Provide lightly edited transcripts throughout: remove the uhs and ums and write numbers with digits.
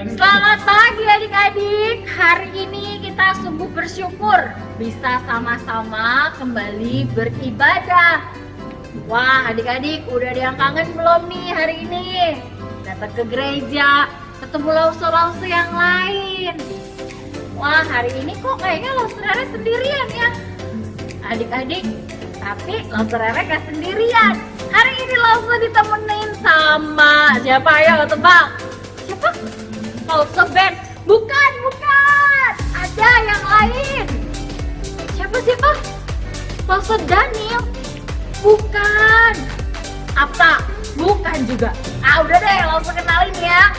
Selamat pagi adik-adik. Hari ini kita sungguh bersyukur bisa sama-sama kembali beribadah. Wah, adik-adik udah ada yang kangen belum nih hari ini? Datang ke gereja, ketemu lausu-lausu yang lain. Wah, hari ini kok kayaknya lausu Rere sendirian ya? Adik-adik, tapi lausu Rere gak sendirian. Hari ini lausu ditemenin sama siapa? Ayo tebak. Siapa? Lausu Ben. Bukan. Ada yang lain. Siapa? Lausu Daniel. Bukan. Apa? Bukan juga. Udah deh, langsung kenalin ya.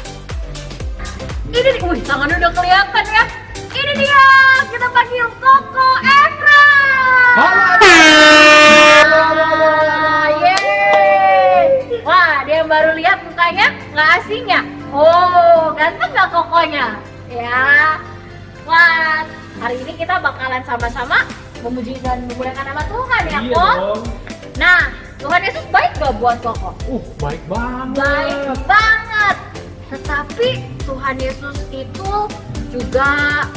Ini nih, wih, tangannya udah kelihatan ya. Ini dia, kita panggil Koko Efra. Yeay. Wah, dia yang baru lihat mukanya nggak asing ya. Oh, ganteng nggak Kokonya? Ya. Wah, hari ini kita bakalan sama-sama memuji dan memuliakan nama Tuhan ya, Iya Kok. dong. Nah, Tuhan Yesus baik gak buat Koko? Baik banget. Baik banget. Tetapi Tuhan Yesus itu juga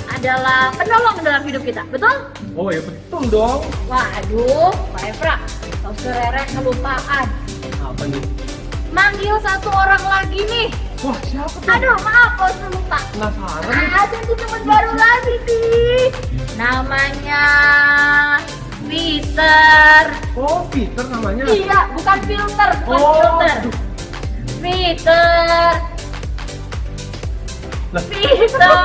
adalah penolong dalam hidup kita, betul? Oh ya betul dong. Waduh, Pak Efra, Lausu Rere kelupaan. Apa nih? Manggil satu orang lagi nih. Wah siapa tuh? Aduh, maaf, Lausu lupa. Penasaran nih. Ada tuh teman baru lagi nih. Namanya Peter. Oh Peter namanya. Iya, bukan filter, bukan Oh, filter. aduh. Peter. Lah. Peter.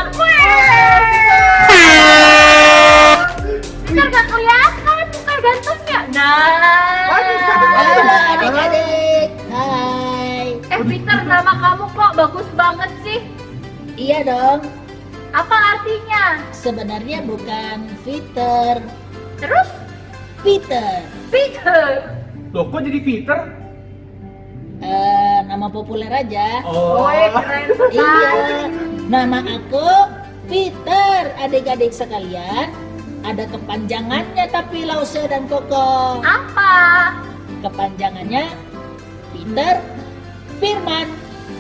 Peter gak kelihatan muka gantengnya. Nah. Halo adik-adik, hai. Peter, nama kamu kok bagus banget sih. Iya dong, Apa artinya? sebenarnya bukan Peter, Terus? Peter. Peter. Loh kok jadi Peter? Nama populer aja. Keren sekali. Iya, nama aku Peter. Adik-adik sekalian, ada kepanjangannya tapi Lause dan Koko. Apa? Kepanjangannya Peter Firman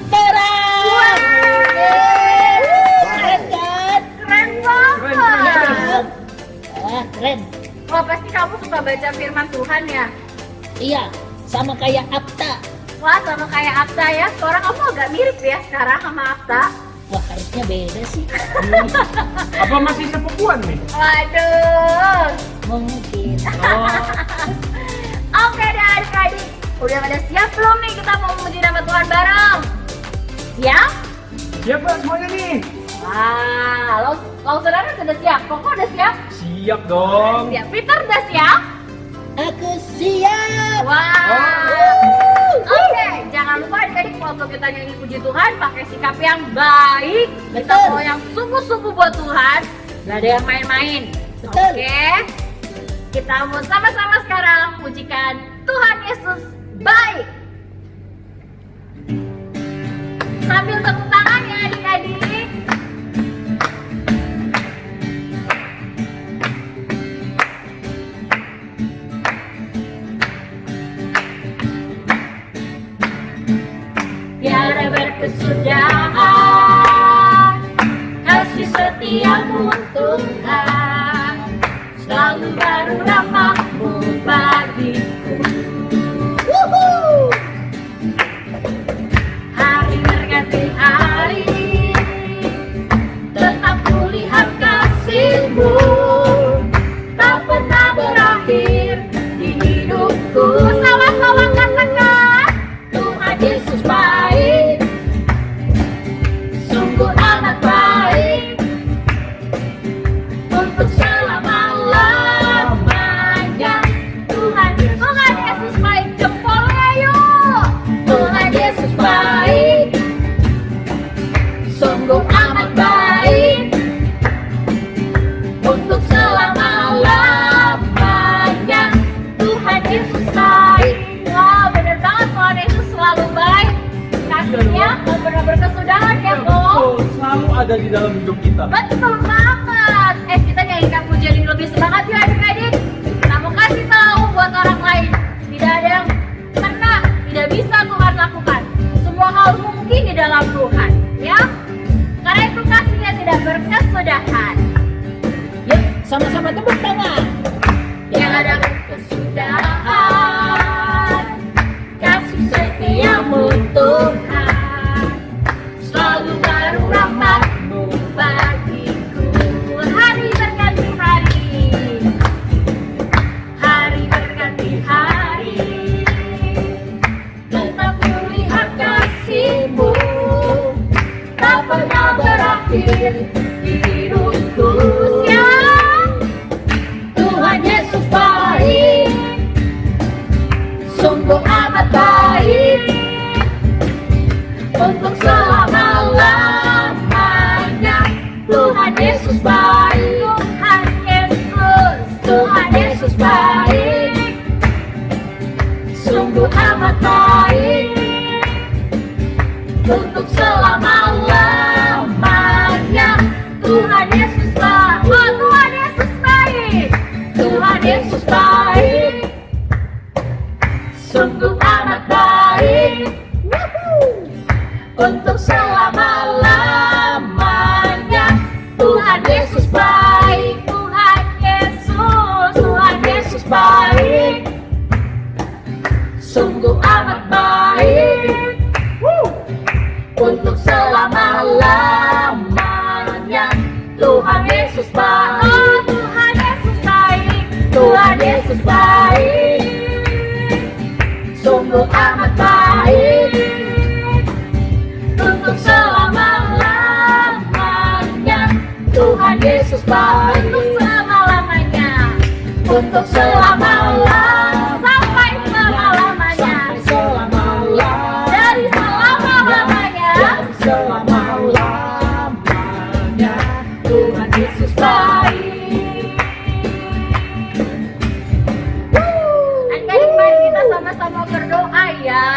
Terang. Keren kan? Keren banget. Keren. Keren. Wah, pasti kamu suka baca firman Tuhan ya? Iya, sama kayak Apta. Wah, sama kayak Apta ya. Suara kamu agak mirip ya sekarang sama Apta. Wah, harusnya beda sih. Apa masih sepupuan nih? Waduh. Mungkin. Oke deh adik-adik. Udah pada siap belum nih kita mau memuji nama Tuhan bareng? Siap? Siapa semuanya nih? Wah, lo saudara sudah siap? Koko udah siap? Siap dong. Siap. Peter udah siap? Aku siap. Wah. Oke, jangan lupa adik-adik waktu kita nyanyi puji Tuhan pakai sikap yang baik. Kita Betul. mau yang sungguh-sungguh buat Tuhan. Gak ada yang main-main. Betul. Oke. Kita mau sama-sama sekarang pujikan Tuhan Yesus baik. Sambil tepuk tangan ya adik-adik. Tiada berkesudahan kasih setiamu Tuhan, selalu baru rahmatmu bagiku. Hari berganti hari, tetap kulihat kasihmu, tak pernah berakhir di hidupku. Sama-sama katakan, Tuhan Yesus baik, sungguh amat baik, untuk selama-lamanya. Tuhan Yesus baik, jempolnya yuk. Tuhan Yesus baik, sungguh amat baik, untuk selama-lamanya. Tuhan Yesus baik. Wah, bener banget Tuhan Yesus selalu baik. Kasihnya nggak pernah berkesudahan ya, Kok. Betul, selalu ada di dalam hidup kita. Betul banget. Kita nyanyikan pujian yang lebih semangat ya adik-adik. Kita mau kasih tahu buat orang lain, tidak ada yang pernah tidak bisa Tuhan lakukan. Semua hal mungkin di dalam Tuhan, ya. tepuk tangan. Tiada kesudahan, kasih setiamu Tuhan, selalu baru rahmat-Mu bagiku. Hari berganti hari, hari berganti hari, tetap kulihat kasih-Mu, tak pernah berakhir di hidupku. Ya, Tuhan Yesus baik, sungguh amat baik, untuk selama-lamanya. Tuhan Yesus baik, Tuhan Yesus baik, sungguh amat baik, untuk selama-lamanya. Tuhan Yesus baik, oh Tuhan Yesus baik, Tuhan Yesus baik, sungguh amat baik, untuk selama-lamanya. Tuhan Yesus baik, Tuhan Yesus baik, sungguh amat baik, untuk selama-lamanya. Tuhan Yesus baik, oh Tuhan Yesus baik, Tuhan Yesus baik, sungguh amat baik, untuk selama-lamanya. Tuhan Yesus baik, untuk selama-lamanya, untuk selama-lamanya, sampai selama-lamanya, Sampai selama-lamanya. dari selama-lamanya, Dari selama-lamanya. Tuhan Yesus baik. Adik-adik, mari kita sama-sama berdoa ya.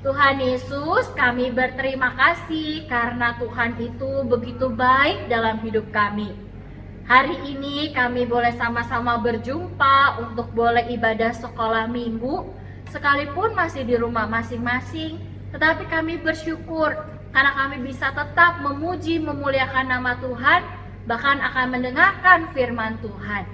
Tuhan Yesus, kami berterima kasih karena Tuhan itu begitu baik dalam hidup kami. Hari ini kami boleh sama-sama berjumpa untuk boleh ibadah sekolah minggu, sekalipun masih di rumah masing-masing, tetapi kami bersyukur karena kami bisa tetap memuji, memuliakan nama Tuhan, bahkan akan mendengarkan firman Tuhan.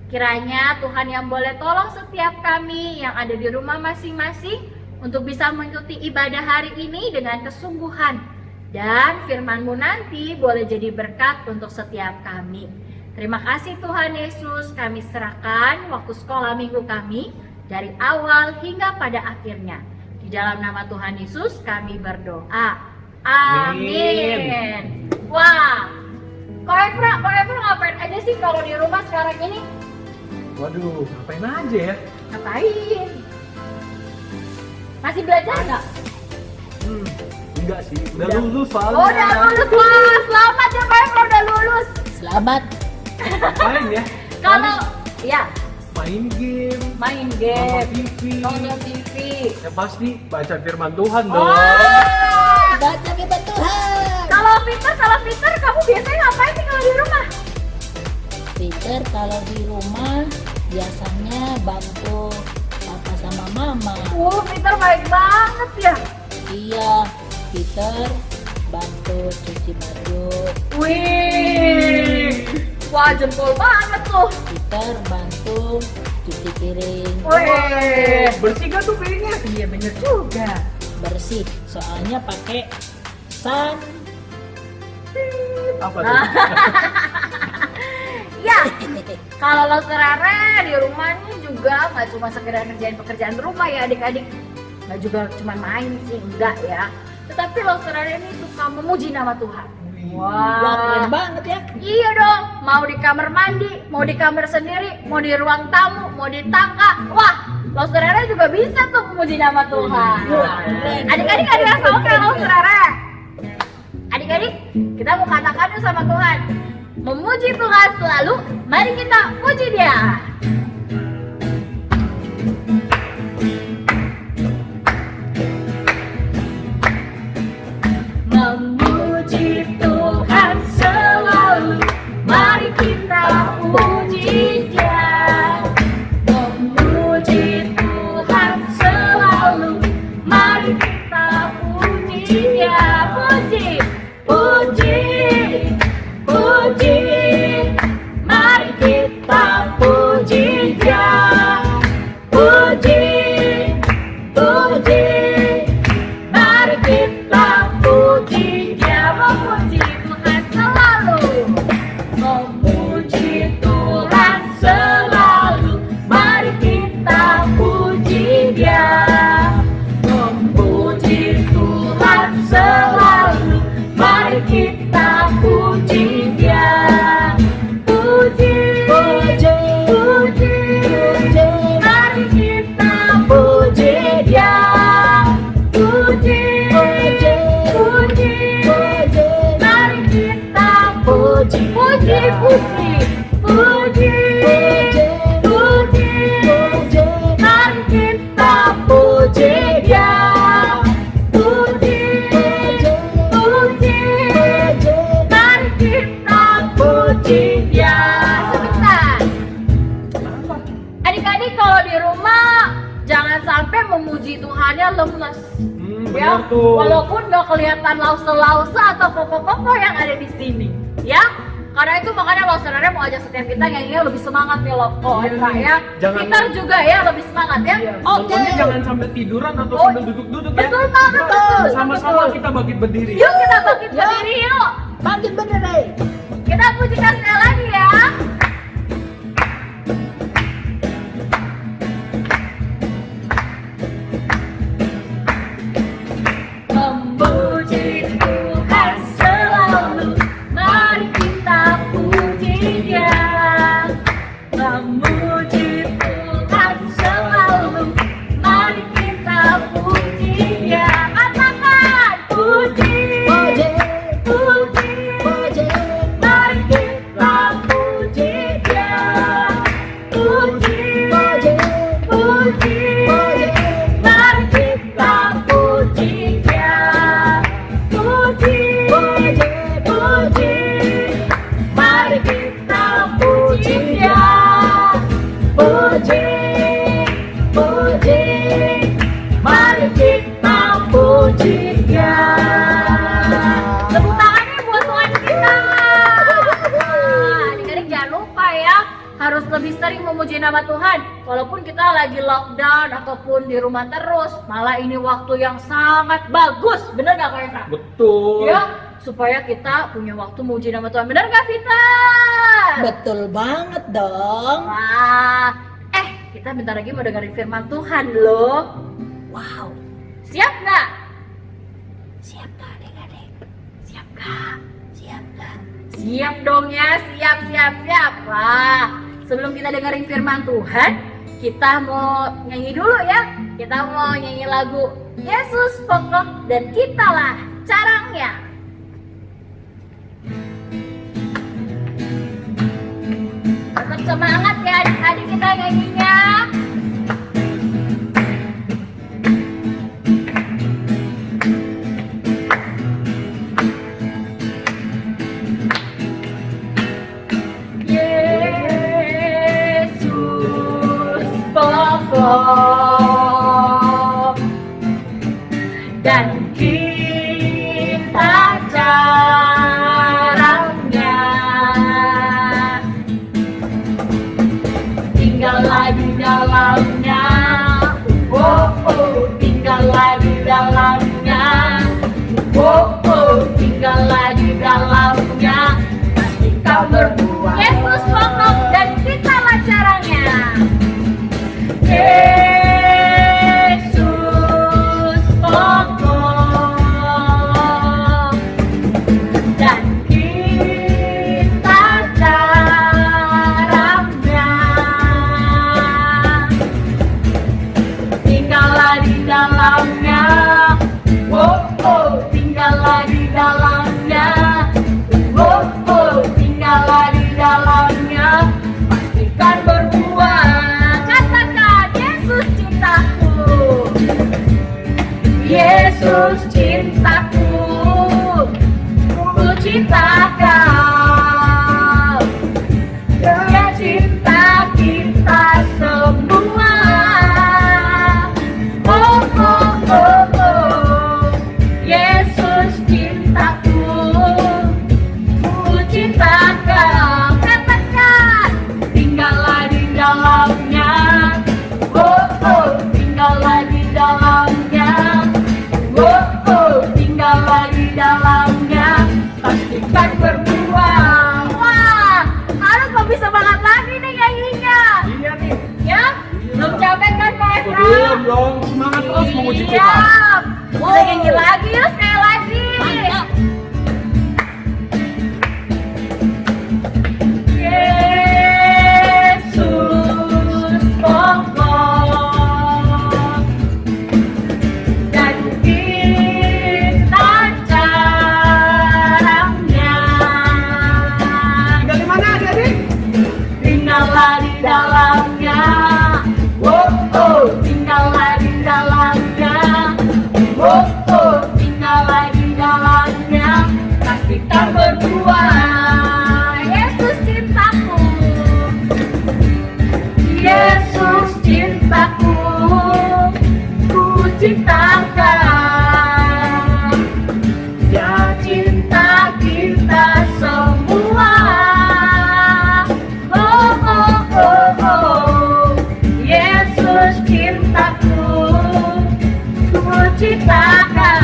Kiranya Tuhan yang boleh tolong setiap kami yang ada di rumah masing-masing untuk bisa mengikuti ibadah hari ini dengan kesungguhan, dan firman-Mu nanti boleh jadi berkat untuk setiap kami. Terima kasih Tuhan Yesus, kami serahkan waktu sekolah minggu kami dari awal hingga pada akhirnya. Di dalam nama Tuhan Yesus kami berdoa. Amin. Wah, Kak Efra ngapain aja sih kalau di rumah sekarang ini? Waduh, ngapain aja ya? Ngapain? Masih belajar nggak? Enggak sih, udah lulus soalnya. Oh, udah lulus, wah selamat ya Kak Efra udah lulus. Selamat. Ngapain ya? Kalau ya Main game, main nonton game, TV, nonton TV. ya pasti baca firman Tuhan dong. Oh, Baca firman Tuhan. kalau Peter, kamu biasanya ngapain sih kalau di rumah? Peter kalau di rumah biasanya bantu papa sama mama. Peter baik banget ya. Iya, Peter bantu cuci baju. Wih, wah jempol banget tuh. Peter bantu cuci piring. Wih, Bersih gak tuh piringnya? iya bener juga. Bersih, soalnya pakai san. Apa tuh? Ya, kalau lo serare di rumah nih juga nggak cuma sekedar ngerjain pekerjaan rumah ya adik-adik, nggak juga cuma main sih, enggak ya. Tetapi lo serare ini suka memuji nama Tuhan. Wah, keren banget ya. Iya dong, mau di kamar mandi, mau di kamar sendiri, mau di ruang tamu, mau di tangga. Wah, lo serare juga bisa tuh memuji nama Tuhan. Wah, keren. Adik-adik ada yang tahu kayak lo serare? Adik-adik, kita mau katakan yuk sama Tuhan. Memuji Tuhan selalu, mari kita puji Dia. Memuji Tuhan selalu, mari kita puji Dia. Memuji Tuhan selalu, mari kita puji Dia. Puji, puji, puji, mari puji, puji, puji, puji, mari kita puji Dia. Puji, puji, mari kita puji Dia. Sebentar. Adik-adik kalau di rumah jangan sampai memuji Tuhannya lemes. Ya, Benar tuh. walaupun gak kelihatan lause-lause atau koko-koko yang ada di sini, ya. Karena itu makanya lo sebenarnya mau ajak setiap kita nyanyinya lebih semangat nih lo. Oh, Efra ya. Jangan- Gitar juga ya lebih semangat ya. Iya, Oke. pokoknya jangan sampai tiduran atau Oh, sambil duduk-duduk ya. betul banget, betul. Sama-sama Betul. kita bangkit berdiri. Yuk kita bangkit berdiri yuk. Bangkit berdiri. Kita pujikan sekali lagi ya. Memuji Tuhan selalu, mari kita puji Dia. Memuji Tuhan selalu, mari kita puji Dia. Katakan puji, Puji, puji, puji, mari kita puji Dia. Puji, puji, puji, puji. mari kita puji Dia. Puji, puji, mari kita puji Dia. Puji, puji, mari kita puji Dia. Tepuk tangannya buat Tuhan kita. Adik-adik jangan lupa ya, harus lebih sering memuji nama Tuhan. Walaupun kita lagi lockdown ataupun di rumah terus, malah ini waktu yang sangat bagus. Bener gak Kak Eva? Betul. Ya, supaya kita punya waktu memuji nama Tuhan. Bener gak Vita? Betul banget dong. Wah, kita bentar lagi mau dengerin firman Tuhan loh. Wow. Siap gak? Siap gak adik-adik? Siap gak? Siap gak? Siap dong ya, siap. Wah, sebelum kita dengerin firman Tuhan, kita mau nyanyi dulu ya. Kita mau nyanyi lagu Yesus Pokok dan Kitalah Carangnya. Tetap semangat ya adik-adik kita nyanyinya. Yesus pokok dan kita caranya, tinggallah di dalamnya, tinggallah di dalamnya, tinggallah di dalamnya, pasti kau berbuah. Yesus pokok dan kitalah caranya. Yesus pokok dan kita caranya, tinggallah di dalamnya, tinggallah di dalamnya, tinggallah di dalamnya, pastikan berbuah. Katakan Yesus cintaku, Yesus cintaku, ku cinta kau, Dia cinta kita semua. Yesus cintaku, ku cinta kau. Katakan tinggallah di dalamnya, tinggallah di dalamnya, tinggallah di dalamnya, pastikan berbuah. kita berdua. Yesus cintaku, Yesus cintaku, ku ciptakan. Dia cinta kita semua. Oh, oh, oh, oh. Yesus cintaku, ku ciptakan.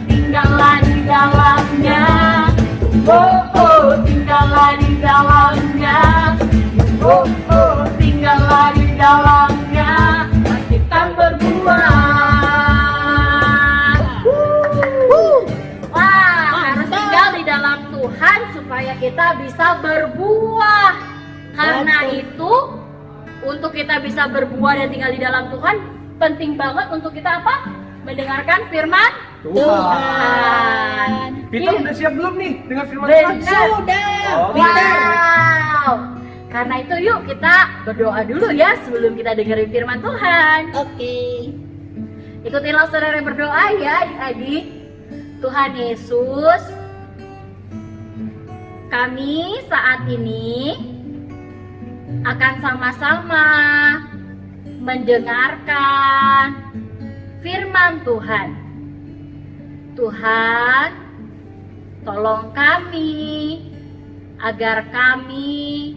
Tinggallah di dalamnya. Oh, oh, tinggallah di dalamnya. Oh, oh, tinggallah di dalamnya. Kita berbuah. Wah, harus tinggal di dalam Tuhan supaya kita bisa berbuah. Karena itu, untuk kita bisa berbuah dan tinggal di dalam Tuhan, penting banget untuk kita apa? Mendengarkan firman Tuhan. Peter udah siap belum nih dengan firman Tuhan? Benar. Sudah. Oh, Wow. Karena itu yuk kita berdoa dulu ya sebelum kita dengerin firman Tuhan. Oke. Ikutilah saudara berdoa ya adik-adik. Tuhan Yesus, kami saat ini akan sama-sama mendengarkan firman Tuhan. Tuhan, tolong kami agar kami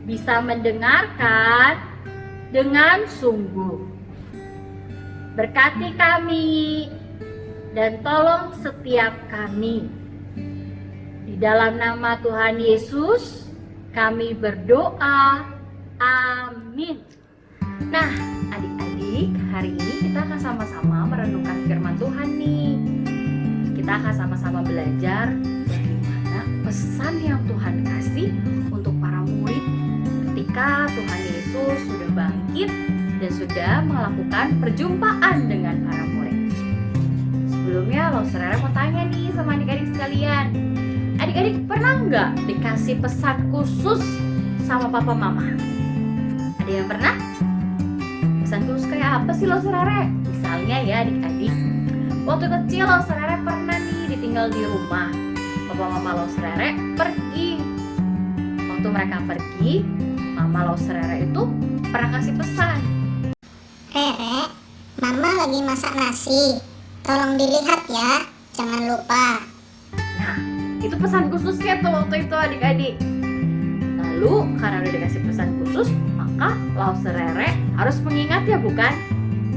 bisa mendengarkan dengan sungguh. Berkati kami dan tolong setiap kami. Di dalam nama Tuhan Yesus, kami berdoa. Amin. Nah, adik-adik, hari ini kita akan sama-sama merenungkan firman Tuhan nih. Kita akan sama-sama belajar bagaimana pesan yang Tuhan kasih untuk para murid ketika Tuhan Yesus sudah bangkit dan sudah melakukan perjumpaan dengan para murid. Sebelumnya, lo saudara mau tanya nih sama adik-adik sekalian. Adik-adik pernah nggak dikasih pesan khusus sama papa mama? Ada yang pernah? Pesan khusus kayak apa sih lo saudara? Misalnya ya adik-adik, waktu kecil lo saudara pernah nih ditinggal di rumah. Papa mama lo saudara pergi. Waktu mereka pergi, mama lo saudara itu pernah kasih pesan. Rere, Mama lagi masak nasi. Tolong dilihat ya, jangan lupa. Nah, itu pesan khususnya tuh waktu itu adik-adik. Lalu karena udah dikasih pesan khusus, maka Lause Rere harus mengingat ya bukan?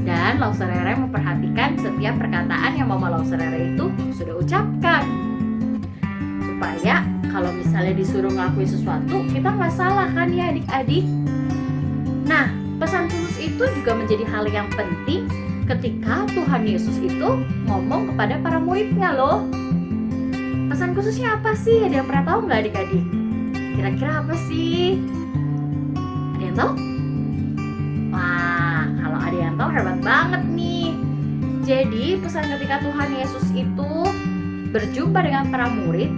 Dan Lause Rere memperhatikan setiap perkataan yang Mama Lause Rere itu sudah ucapkan. Supaya kalau misalnya disuruh ngelakuin sesuatu, kita nggak salah kan ya adik-adik? Nah, pesan khusus itu juga menjadi hal yang penting ketika Tuhan Yesus itu ngomong kepada para muridnya loh. Pesan khususnya apa sih? Ada yang pernah tahu nggak adik-adik? Kira-kira apa sih? Ada yang tahu? Wah, kalau ada yang tahu hebat banget nih. Jadi pesan ketika Tuhan Yesus itu berjumpa dengan para murid,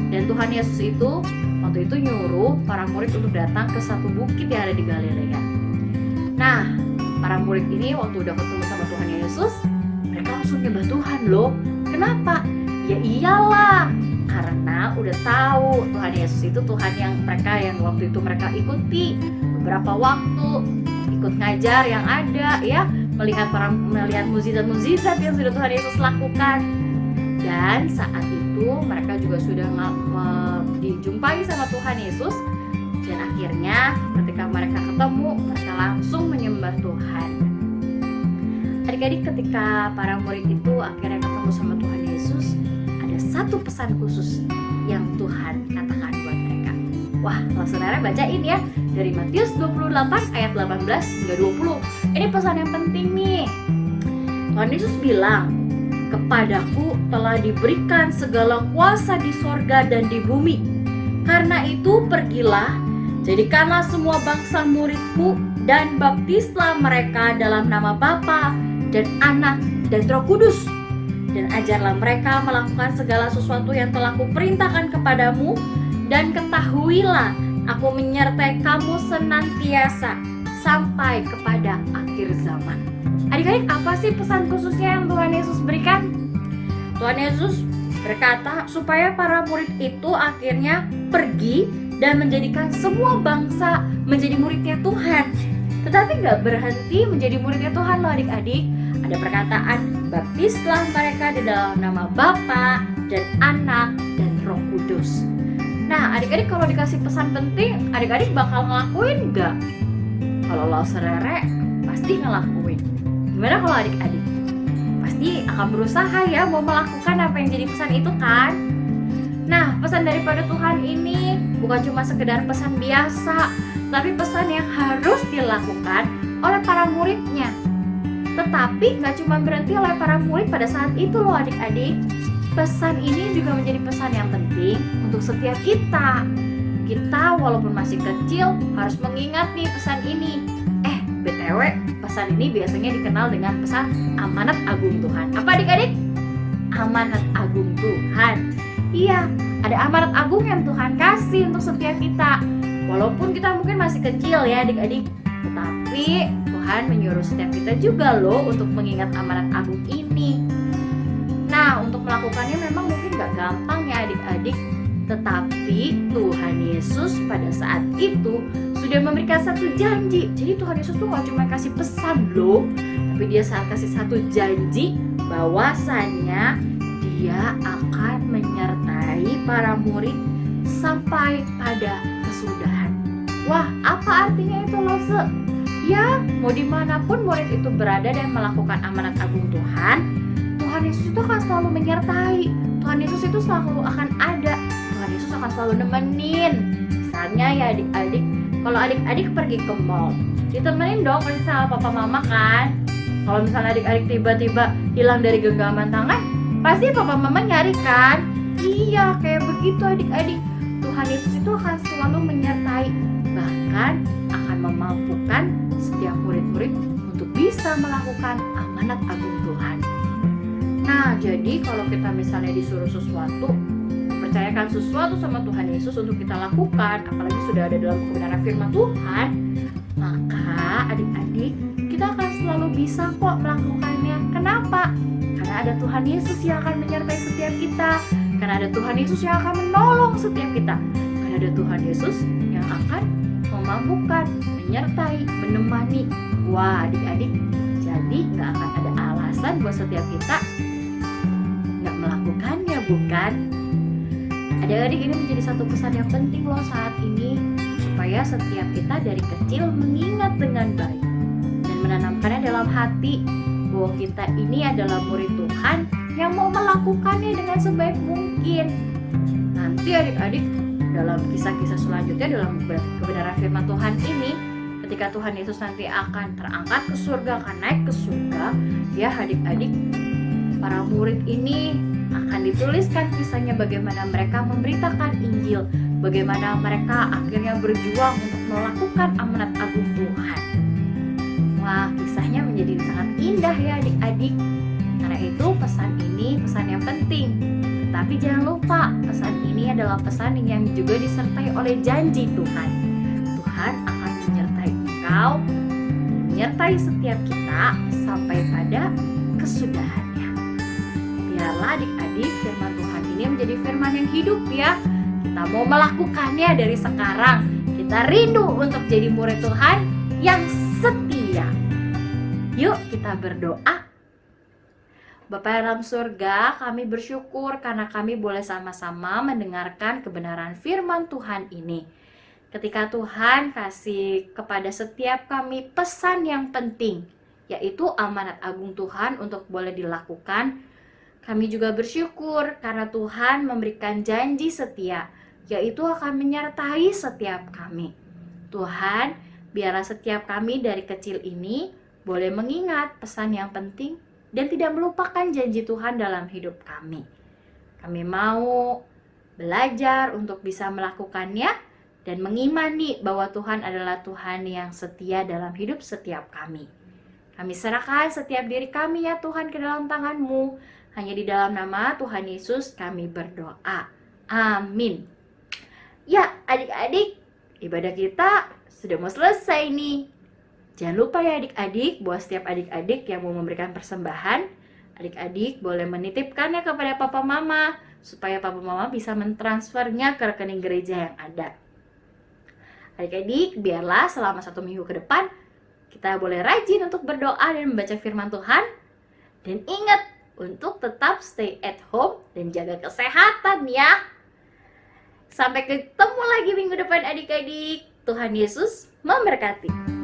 dan Tuhan Yesus itu waktu itu nyuruh para murid untuk datang ke satu bukit yang ada di Galilea. Nah, para murid ini waktu udah ketemu sama Tuhan Yesus, mereka langsung nyembah Tuhan loh. Kenapa? Ya iyalah, karena udah tahu Tuhan Yesus itu Tuhan yang waktu itu mereka ikuti beberapa waktu, ikut ngajar yang ada ya, melihat mukjizat-mukjizat yang sudah Tuhan Yesus lakukan. Dan saat itu mereka juga sudah dijumpai sama Tuhan Yesus. Dan akhirnya ketika mereka ketemu, mereka langsung menyembah Tuhan. Adik-adik, ketika para murid itu akhirnya ketemu sama Tuhan Yesus, ada satu pesan khusus yang Tuhan katakan buat mereka. Wah, saudara bacain ya dari Matius 28 ayat 18 hingga 20. Ini pesan yang penting nih. Tuhan Yesus bilang, "Kepadaku telah diberikan segala kuasa di sorga dan di bumi. Karena itu pergilah, jadikanlah semua bangsa muridku dan baptislah mereka dalam nama Bapa dan Anak dan Roh Kudus. Dan ajarlah mereka melakukan segala sesuatu yang telah kuperintahkan kepadamu. Dan ketahuilah, aku menyertai kamu senantiasa sampai kepada akhir zaman." Adik-adik, apa sih pesan khususnya yang Tuhan Yesus berikan? Tuhan Yesus berkata supaya para murid itu akhirnya pergi dan menjadikan semua bangsa menjadi muridnya Tuhan. Tetapi nggak berhenti menjadi muridnya Tuhan loh adik-adik. Ada perkataan, baptislah mereka di dalam nama Bapa dan Anak dan Roh Kudus. Nah adik-adik kalau dikasih pesan penting, adik-adik bakal ngelakuin nggak? Kalau lo serere, pasti ngelakuin. Gimana kalau adik-adik? Pasti akan berusaha ya mau melakukan apa yang jadi pesan itu kan? Nah, pesan daripada Tuhan ini bukan cuma sekedar pesan biasa, tapi pesan yang harus dilakukan oleh para muridnya. Tetapi gak cuma berhenti oleh para murid pada saat itu loh adik-adik. Pesan ini juga menjadi pesan yang penting untuk setiap kita. Kita walaupun masih kecil harus mengingat nih pesan ini. BTW, pesan ini biasanya dikenal dengan pesan amanat agung Tuhan. Apa adik-adik? Amanat agung Tuhan. Iya, ada amanat agung yang Tuhan kasih untuk setiap kita. Walaupun kita mungkin masih kecil ya adik-adik, tetapi Tuhan menyuruh setiap kita juga loh untuk mengingat amanat agung ini. Nah, untuk melakukannya memang mungkin gak gampang ya adik-adik. Tetapi Tuhan Yesus pada saat itu sudah memberikan satu janji. Jadi Tuhan Yesus tuh gak cuma kasih pesan loh, tapi dia kasih satu janji bahwasanya dia akan menyertai para murid sampai pada kesudahan. Wah, apa artinya itu Lose? Ya, mau dimanapun murid itu berada dan melakukan amanat agung Tuhan, Tuhan Yesus itu akan selalu menyertai. Tuhan Yesus itu selalu akan ada. Tuhan Yesus akan selalu nemenin. Misalnya ya adik-adik, kalau adik-adik pergi ke mall, ditemenin dong sama papa mama kan. Kalau misalnya adik-adik tiba-tiba hilang dari genggaman tangan, pasti papa mama nyari kan. Iya, kayak begitu adik-adik. Tuhan Yesus itu akan selalu menyertai, bahkan akan memampukan setiap murid-murid untuk bisa melakukan amanat agung Tuhan. Nah, jadi kalau kita misalnya disuruh sesuatu, percayakan sesuatu sama Tuhan Yesus untuk kita lakukan, apalagi sudah ada dalam kebenaran firman Tuhan, maka adik-adik kita akan selalu bisa kok melakukannya. Kenapa? Karena ada Tuhan Yesus yang akan menyertai setiap kita, karena ada Tuhan Yesus yang akan menolong setiap kita, karena ada Tuhan Yesus yang akan memampukan, menyertai, menemani. Wah adik-adik, jadi gak akan ada alasan buat setiap kita gak melakukannya, bukan? Adik-adik, ini menjadi satu pesan yang penting loh saat ini, supaya setiap kita dari kecil mengingat dengan baik dan menanamkannya dalam hati bahwa kita ini adalah murid Tuhan yang mau melakukannya dengan sebaik mungkin. Nanti adik-adik dalam kisah-kisah selanjutnya dalam kebenaran firman Tuhan ini, ketika Tuhan Yesus nanti akan terangkat ke surga, akan naik ke surga, ya adik-adik, para murid ini akan dituliskan kisahnya bagaimana mereka memberitakan Injil, bagaimana mereka akhirnya berjuang untuk melakukan amanat agung Tuhan. Wah, kisahnya menjadi sangat indah ya adik-adik. Karena itu pesan ini pesan yang penting. Tapi jangan lupa, pesan ini adalah pesan yang juga disertai oleh janji Tuhan. Tuhan akan menyertai engkau, menyertai setiap kita sampai pada kesudahannya. Biarlah adik-adik firman Tuhan ini menjadi firman yang hidup ya. Kita mau melakukannya dari sekarang. Kita rindu untuk jadi murid Tuhan yang setia. Yuk kita berdoa. Bapa dalam surga, kami bersyukur karena kami boleh sama-sama mendengarkan kebenaran firman Tuhan ini. Ketika Tuhan kasih kepada setiap kami pesan yang penting, yaitu amanat agung Tuhan untuk boleh dilakukan, kami juga bersyukur karena Tuhan memberikan janji setia, yaitu akan menyertai setiap kami. Tuhan, biarlah setiap kami dari kecil ini boleh mengingat pesan yang penting dan tidak melupakan janji Tuhan dalam hidup kami. Kami mau belajar untuk bisa melakukannya dan mengimani bahwa Tuhan adalah Tuhan yang setia dalam hidup setiap kami. Kami serahkan setiap diri kami ya Tuhan ke dalam tangan-Mu. Hanya di dalam nama Tuhan Yesus kami berdoa. Amin. Ya adik-adik, ibadah kita sudah mau selesai nih. Jangan lupa ya adik-adik, buat setiap adik-adik yang mau memberikan persembahan, adik-adik boleh menitipkannya kepada papa mama. supaya papa mama bisa mentransfernya ke rekening gereja yang ada. Adik-adik, biarlah selama 1 minggu ke depan kita boleh rajin untuk berdoa dan membaca firman Tuhan. Dan ingat untuk tetap stay at home dan jaga kesehatan ya. Sampai ketemu lagi minggu depan adik-adik. Tuhan Yesus memberkati.